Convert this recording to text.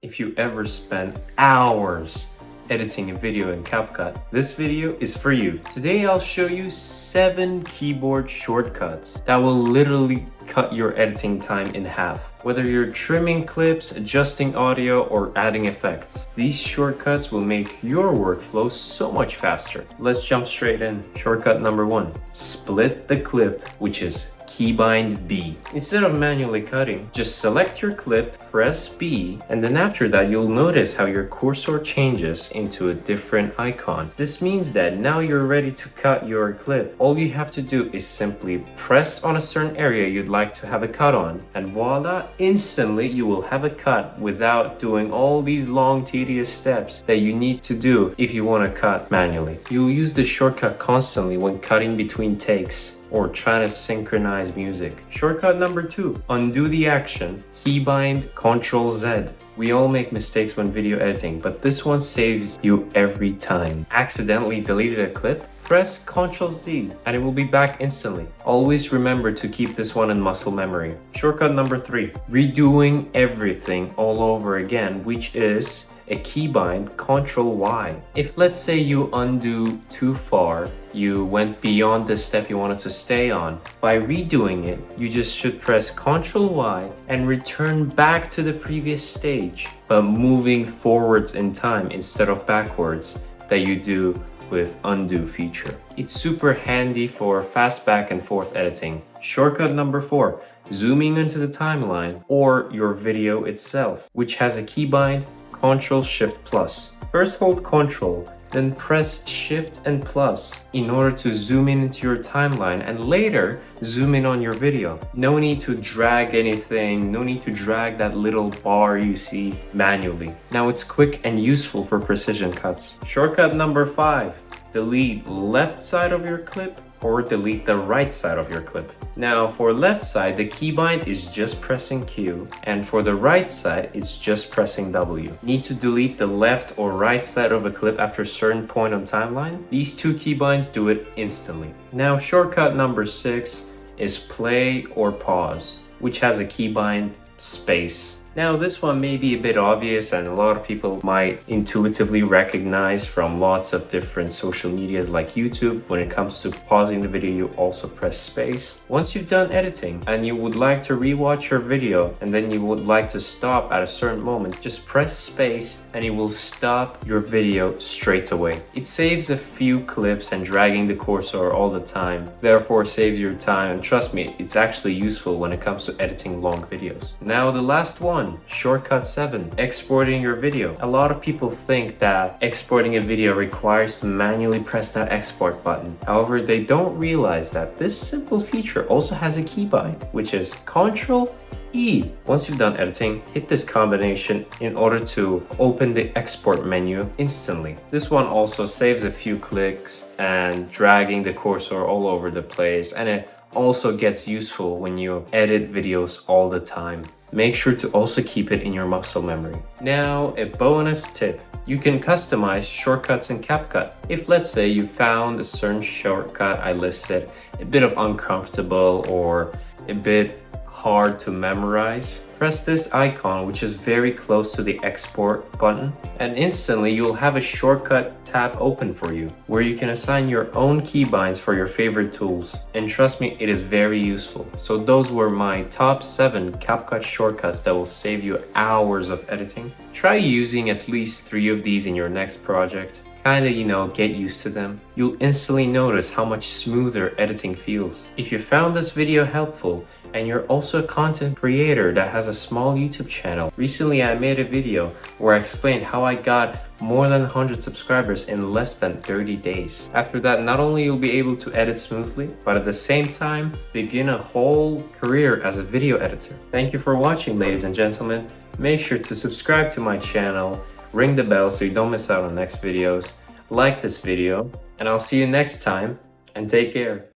If you ever spend hours editing a video in CapCut, this video is for you. Today I'll show you 7 keyboard shortcuts that will literally cut your editing time in half. Whether you're trimming clips, adjusting audio, or adding effects, these shortcuts will make your workflow so much faster. Let's jump straight in. Shortcut number 1, split the clip, which is keybind B. Instead of manually cutting, just select your clip, press B, and then after that you'll notice how your cursor changes into a different icon. This means that now you're ready to cut your clip. All you have to do is simply press on a certain area you'd like to have a cut on, and voila, instantly you will have a cut without doing all these long tedious steps that you need to do if you want to cut manually. You'll use this shortcut constantly when cutting between takes or trying to synchronize music. Shortcut number 2, undo the action, keybind Ctrl Z. We all make mistakes when video editing, but this one saves you every time. Accidentally deleted a clip? Press Ctrl Z and it will be back instantly. Always remember to keep this one in muscle memory. Shortcut number 3, redoing everything all over again, which is a keybind Ctrl Y. If let's say you undo too far, you went beyond the step you wanted to stay on, by redoing it, you just should press Ctrl Y and return back to the previous stage, but moving forwards in time instead of backwards that you do with undo feature. It's super handy for fast back and forth editing. Shortcut number 4, zooming into the timeline or your video itself, which has a keybind Ctrl+Shift+. First hold Ctrl, then press Shift and plus in order to zoom in into your timeline and later zoom in on your video. No need to drag anything, no need to drag that little bar you see manually. Now it's quick and useful for precision cuts. Shortcut number 5, delete left side of your clip or delete the right side of your clip. Now for left side, the keybind is just pressing Q, and for the right side, it's just pressing W. Need to delete the left or right side of a clip after a certain point on timeline? These two keybinds do it instantly. Now shortcut number 6 is play or pause, which has a keybind space. Now this one may be a bit obvious and a lot of people might intuitively recognize from lots of different social medias like YouTube. When it comes to pausing the video, you also press space. Once you've done editing and you would like to rewatch your video and then you would like to stop at a certain moment, just press space and it will stop your video straight away. It saves a few clips and dragging the cursor all the time, therefore saves your time, and trust me, it's actually useful when it comes to editing long videos. Now the last one, shortcut 7, exporting your video. A lot of people think that exporting a video requires to manually press that export button. However, they don't realize that this simple feature also has a keybind, which is Ctrl E. Once you've done editing, hit this combination in order to open the export menu instantly. This one also saves a few clicks and dragging the cursor all over the place, and it also gets useful when you edit videos all the time. Make sure to also keep it in your muscle memory. Now, a bonus tip. You can customize shortcuts in CapCut. If let's say you found a certain shortcut I listed a bit of uncomfortable or a bit hard to memorize, press this icon, which is very close to the export button, and instantly you'll have a shortcut tab open for you where you can assign your own keybinds for your favorite tools. And trust me, it is very useful. So those were my top 7 CapCut shortcuts that will save you hours of editing. Try using at least 3 of these in your next project. Kinda, get used to them. You'll instantly notice how much smoother editing feels. If you found this video helpful, and you're also a content creator that has a small YouTube channel, recently I made a video where I explained how I got more than 100 subscribers in less than 30 days. After that, not only you'll be able to edit smoothly, but at the same time, begin a whole career as a video editor. Thank you for watching, ladies and gentlemen. Make sure to subscribe to my channel, ring the bell so you don't miss out on next videos, like this video, and I'll see you next time, and take care.